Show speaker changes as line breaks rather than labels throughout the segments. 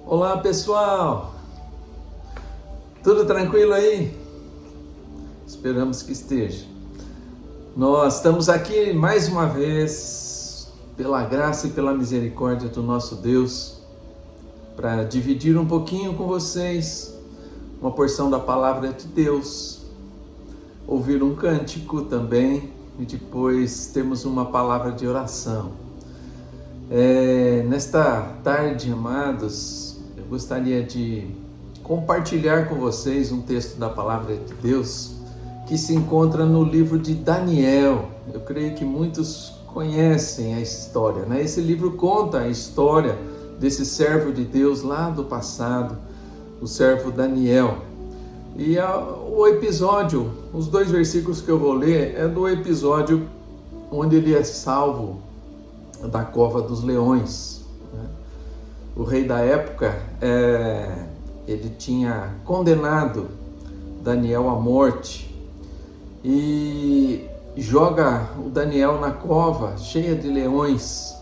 Olá pessoal, tudo tranquilo aí? Esperamos que esteja. Nós estamos aqui mais uma vez, pela graça e pela misericórdia do nosso Deus, para dividir um pouquinho com vocês uma porção da palavra de Deus, ouvir um cântico também e depois temos uma palavra de oração. Nesta tarde, amados, eu gostaria de compartilhar com vocês um texto da palavra de Deus que se encontra no livro de Daniel. Eu creio que muitos conhecem a história, né? Esse livro conta a história desse servo de Deus lá do passado, o servo Daniel. E o episódio, os 2 versículos que eu vou ler, é do episódio onde ele é salvo da cova dos leões. O rei da época, ele tinha condenado Daniel à morte e joga o Daniel na cova cheia de leões.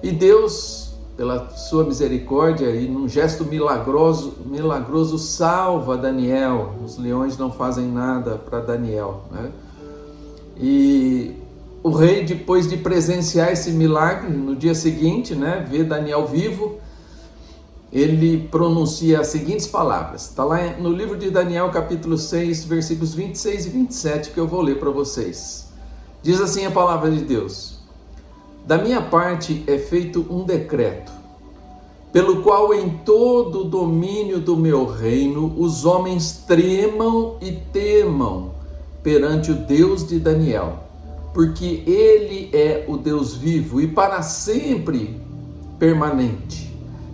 E Deus, pela sua misericórdia e num gesto milagroso salva Daniel. Os leões não fazem nada para Daniel, né? E o rei, depois de presenciar esse milagre, no dia seguinte, né, vê Daniel vivo, ele pronuncia as seguintes palavras. Está lá no livro de Daniel, capítulo 6, versículos 26 e 27, que eu vou ler para vocês. Diz assim a palavra de Deus: Da minha parte é feito um decreto, pelo qual em todo o domínio do meu reino os homens tremam e temam perante o Deus de Daniel, porque ele é o Deus vivo e para sempre permanente.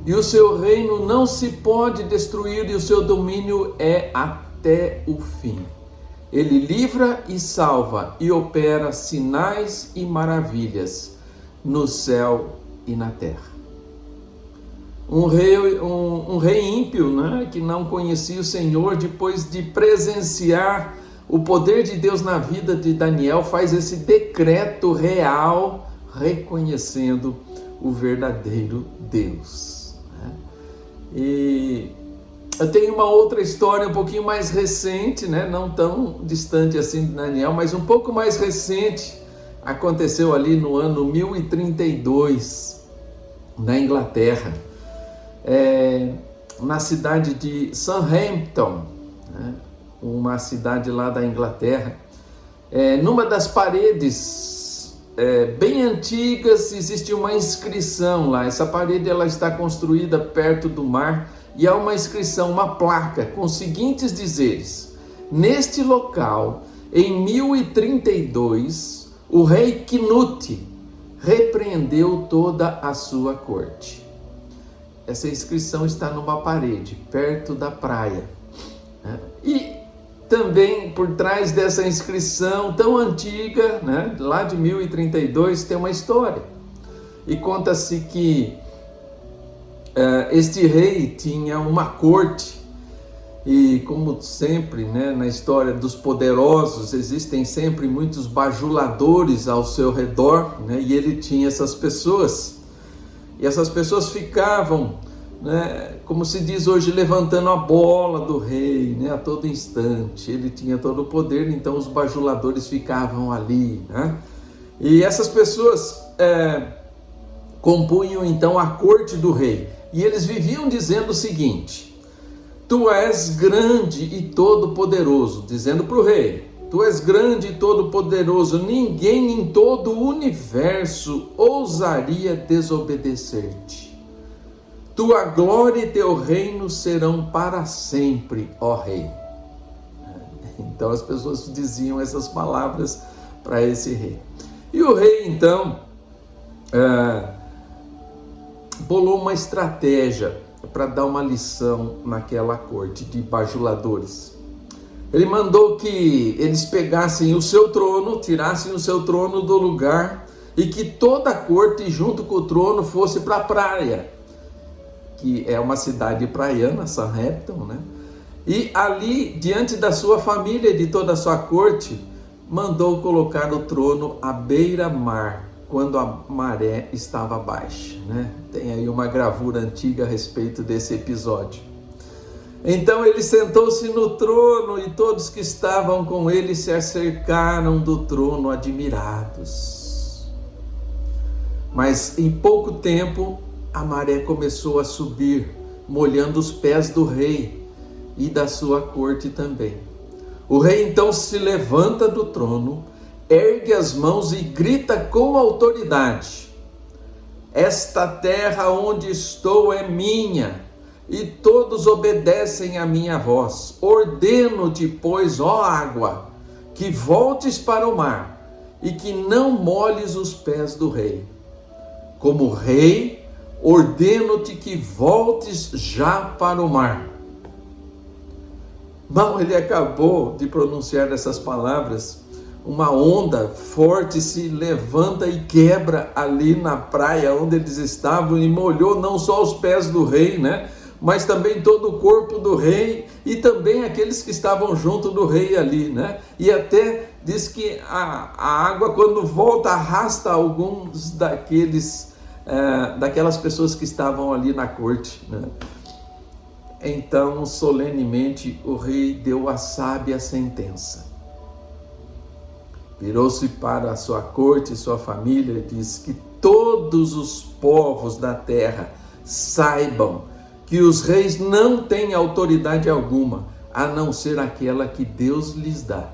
E o seu reino não se pode destruir e o seu domínio é até o fim. Ele livra e salva e opera sinais e maravilhas no céu e na terra. Um rei ímpio, né, que não conhecia o Senhor, depois de presenciar o poder de Deus na vida de Daniel, faz esse decreto real, reconhecendo o verdadeiro Deus. E eu tenho uma outra história um pouquinho mais recente, né? Não tão distante assim de Daniel, mas um pouco mais recente. Aconteceu ali no ano 1032, na Inglaterra, na cidade de Southampton, né? Uma cidade lá da Inglaterra. Numa das paredes bem antigas existe uma inscrição lá. Essa parede ela está construída perto do mar e há uma inscrição, uma placa com os seguintes dizeres: neste local, em 1032, o rei Knut repreendeu toda a sua corte. Essa inscrição está numa parede perto da praia, né? E também por trás dessa inscrição tão antiga, né, lá de 1032, tem uma história. E conta-se que este rei tinha uma corte, e como sempre, né, na história dos poderosos, existem sempre muitos bajuladores ao seu redor, né, e ele tinha essas pessoas, e essas pessoas ficavam, né, como se diz hoje, levantando a bola do rei, né, a todo instante. Ele tinha todo o poder, então os bajuladores ficavam ali, né? E essas pessoas compunham então a corte do rei, e eles viviam dizendo o seguinte: tu és grande e todo poderoso, dizendo para o rei, tu és grande e todo poderoso, ninguém em todo o universo ousaria desobedecer-te. Tua glória e teu reino serão para sempre, ó rei. Então as pessoas diziam essas palavras para esse rei. E o rei então bolou uma estratégia para dar uma lição naquela corte de bajuladores. Ele mandou que eles pegassem o seu trono, tirassem o seu trono do lugar e que toda a corte junto com o trono fosse para a praia, que é uma cidade praiana, Southampton, né? E ali, diante da sua família e de toda a sua corte, mandou colocar o trono à beira-mar, quando a maré estava baixa, né? Tem aí uma gravura antiga a respeito desse episódio. Então ele sentou-se no trono e todos que estavam com ele se acercaram do trono admirados. Mas em pouco tempo a maré começou a subir, molhando os pés do rei e da sua corte também. O rei então se levanta do trono, ergue as mãos e grita com autoridade: esta terra onde estou é minha, e todos obedecem à minha voz. Ordeno-te, pois, ó água, que voltes para o mar, e que não molhes os pés do rei. Como rei, ordeno-te que voltes já para o mar. Mal ele acabou de pronunciar essas palavras, uma onda forte se levanta e quebra ali na praia onde eles estavam e molhou não só os pés do rei, né? Mas também todo o corpo do rei e também aqueles que estavam junto do rei ali, né? E até diz que a água, quando volta, arrasta alguns daquelas pessoas que estavam ali na corte, né? Então, solenemente, o rei deu a sábia sentença. Virou-se para a sua corte e sua família e disse que todos os povos da terra saibam que os reis não têm autoridade alguma, a não ser aquela que Deus lhes dá.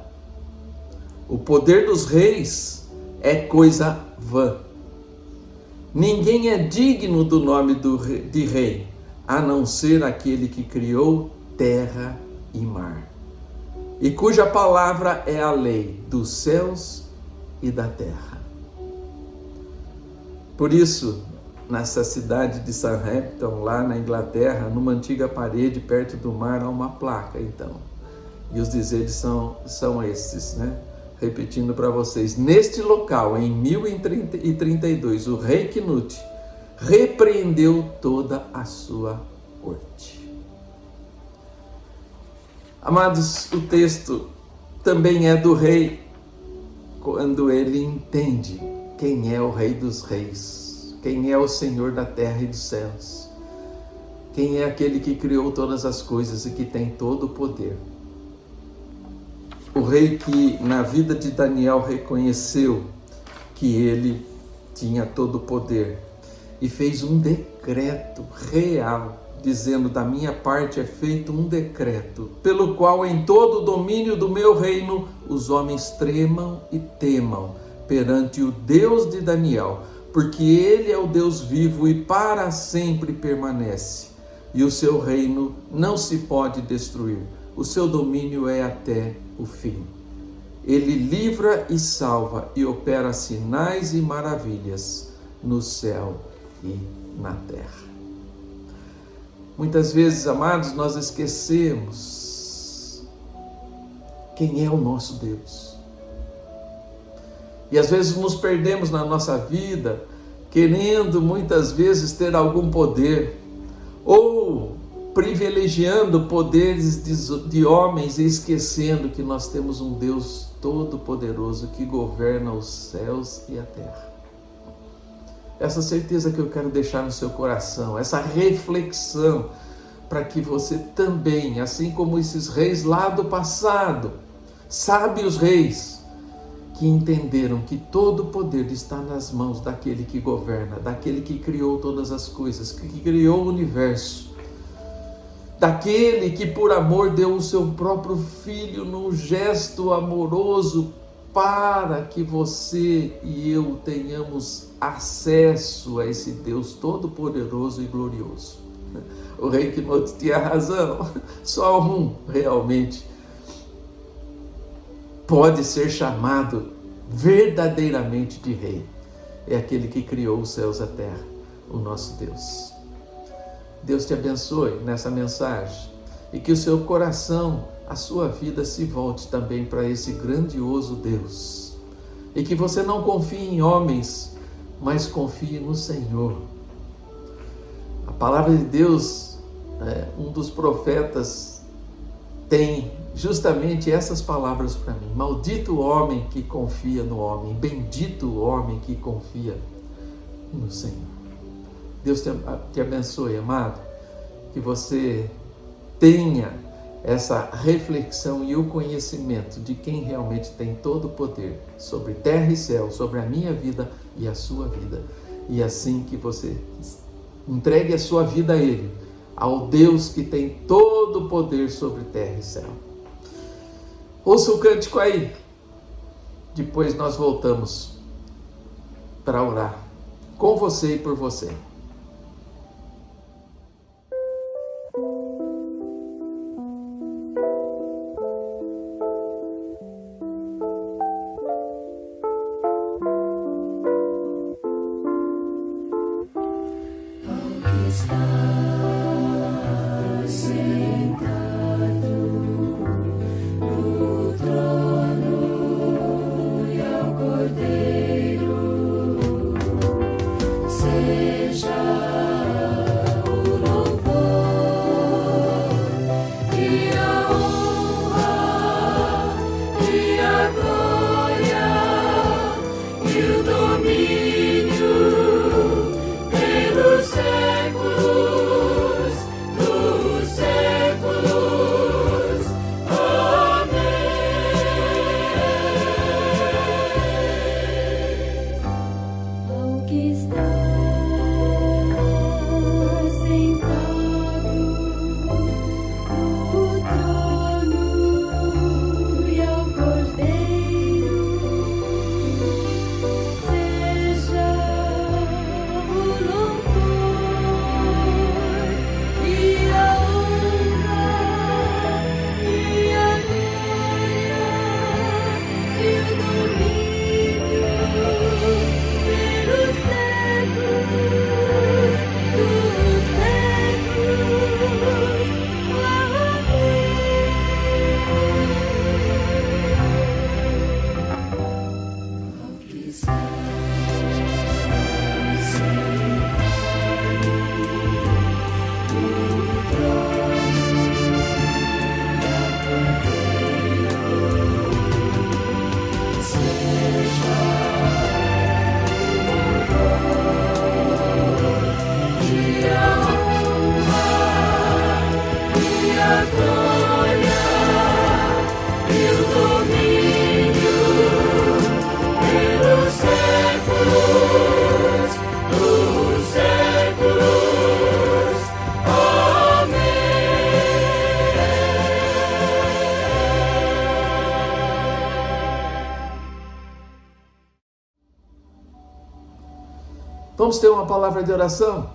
O poder dos reis é coisa vã. Ninguém é digno do nome de rei, a não ser aquele que criou terra e mar, e cuja palavra é a lei dos céus e da terra. Por isso, nessa cidade de Southampton, lá na Inglaterra, numa antiga parede perto do mar, há uma placa, então. E os dizeres são estes, né? Repetindo para vocês: neste local, em 1032, o rei Canute repreendeu toda a sua corte. Amados, o texto também é do rei quando ele entende quem é o Rei dos Reis, quem é o Senhor da terra e dos céus, quem é aquele que criou todas as coisas e que tem todo o poder. O rei que na vida de Daniel reconheceu que ele tinha todo o poder e fez um decreto real, dizendo: da minha parte é feito um decreto, pelo qual em todo o domínio do meu reino os homens tremam e temam perante o Deus de Daniel, porque ele é o Deus vivo e para sempre permanece, e o seu reino não se pode destruir, o seu domínio é até o fim. Ele livra e salva e opera sinais e maravilhas no céu e na terra. Muitas vezes, amados, nós esquecemos quem é o nosso Deus. E às vezes nos perdemos na nossa vida, querendo muitas vezes ter algum poder, ou privilegiando poderes de homens e esquecendo que nós temos um Deus todo-poderoso que governa os céus e a terra. Essa certeza que eu quero deixar no seu coração, essa reflexão, para que você também, assim como esses reis lá do passado, sábios reis, que entenderam que todo o poder está nas mãos daquele que governa, daquele que criou todas as coisas, que criou o universo, daquele que por amor deu o seu próprio filho num gesto amoroso para que você e eu tenhamos acesso a esse Deus todo-poderoso e glorioso. O rei Canute tinha razão, só um realmente pode ser chamado verdadeiramente de rei, é aquele que criou os céus e a terra, o nosso Deus. Deus te abençoe nessa mensagem e que o seu coração, a sua vida se volte também para esse grandioso Deus, e que você não confie em homens, mas confie no Senhor. A palavra de Deus, um dos profetas tem justamente essas palavras para mim: maldito o homem que confia no homem, bendito o homem que confia no Senhor. Deus te abençoe, amado, que você tenha essa reflexão e o conhecimento de quem realmente tem todo o poder sobre terra e céu, sobre a minha vida e a sua vida. E assim que você entregue a sua vida a Ele, ao Deus que tem todo o poder sobre terra e céu. Ouça o cântico aí. Depois nós voltamos para orar com você e por você. Vamos ter uma palavra de oração?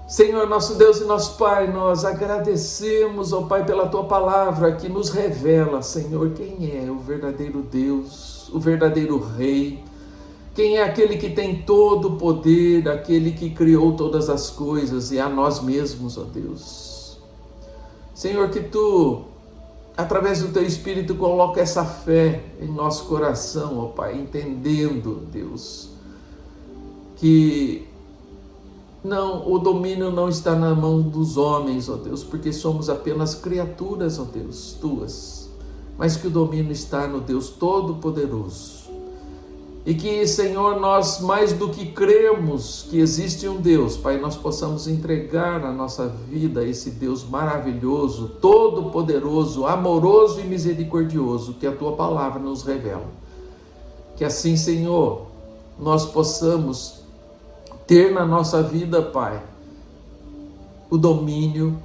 Senhor, nosso Deus e nosso Pai, nós agradecemos, ó Pai, pela Tua palavra que nos revela, Senhor, quem é o verdadeiro Deus, o verdadeiro Rei, quem é aquele que tem todo o poder, aquele que criou todas as coisas e a nós mesmos, ó Deus. Senhor, que Tu, através do Teu Espírito, coloca essa fé em nosso coração, ó Pai, entendendo, Deus, que o domínio não está na mão dos homens, ó Deus, porque somos apenas criaturas, ó Deus, Tuas, mas que o domínio está no Deus Todo-Poderoso. E que, Senhor, nós mais do que cremos que existe um Deus, Pai, nós possamos entregar a nossa vida a esse Deus maravilhoso, todo-poderoso, amoroso e misericordioso, que a Tua palavra nos revela. Que assim, Senhor, nós possamos ter na nossa vida, Pai, o domínio,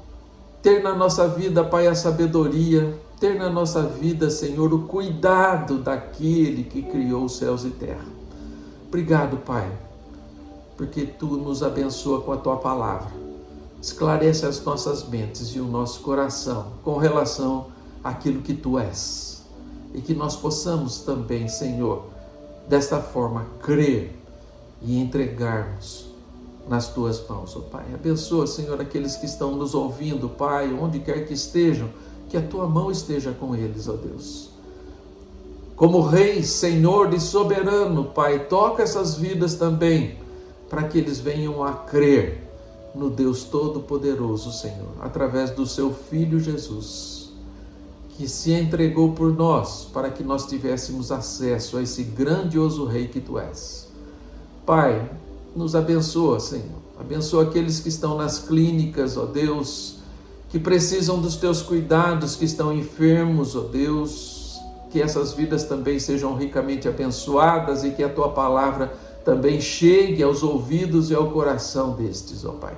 ter na nossa vida, Pai, a sabedoria, ter na nossa vida, Senhor, o cuidado daquele que criou os céus e terra. Obrigado, Pai, porque Tu nos abençoa com a Tua palavra. Esclarece as nossas mentes e o nosso coração com relação àquilo que Tu és. E que nós possamos também, Senhor, desta forma, crer e entregarmos nas Tuas mãos, ó Pai. Abençoa, Senhor, aqueles que estão nos ouvindo, Pai, onde quer que estejam, que a Tua mão esteja com eles, ó Deus. Como Rei, Senhor e Soberano, Pai, toca essas vidas também, para que eles venham a crer no Deus Todo-Poderoso, Senhor, através do seu Filho Jesus, que se entregou por nós para que nós tivéssemos acesso a esse grandioso Rei que Tu és. Pai, nos abençoa, Senhor. Abençoa aqueles que estão nas clínicas, ó Deus, que precisam dos Teus cuidados, que estão enfermos, ó Deus, que essas vidas também sejam ricamente abençoadas e que a Tua palavra também chegue aos ouvidos e ao coração destes, ó Pai.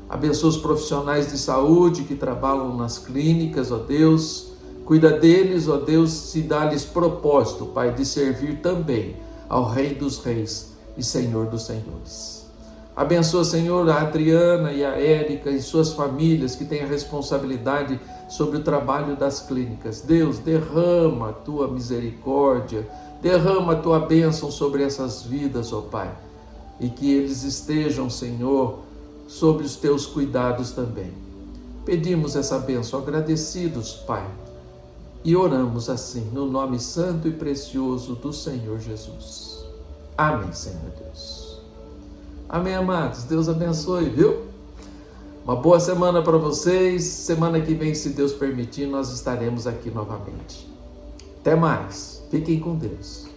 Abençoa os profissionais de saúde que trabalham nas clínicas, ó Deus. Cuida deles, ó Deus, e dá-lhes propósito, Pai, de servir também ao Rei dos Reis e Senhor dos Senhores. Abençoa, Senhor, a Adriana e a Érica e suas famílias que têm a responsabilidade sobre o trabalho das clínicas. Deus, derrama a Tua misericórdia, derrama a Tua bênção sobre essas vidas, ó Pai, e que eles estejam, Senhor, sob os Teus cuidados também. Pedimos essa bênção agradecidos, Pai, e oramos assim, no nome santo e precioso do Senhor Jesus. Amém, Senhor Deus. Amém, amados. Deus abençoe, viu? Uma boa semana para vocês. Semana que vem, se Deus permitir, nós estaremos aqui novamente. Até mais. Fiquem com Deus.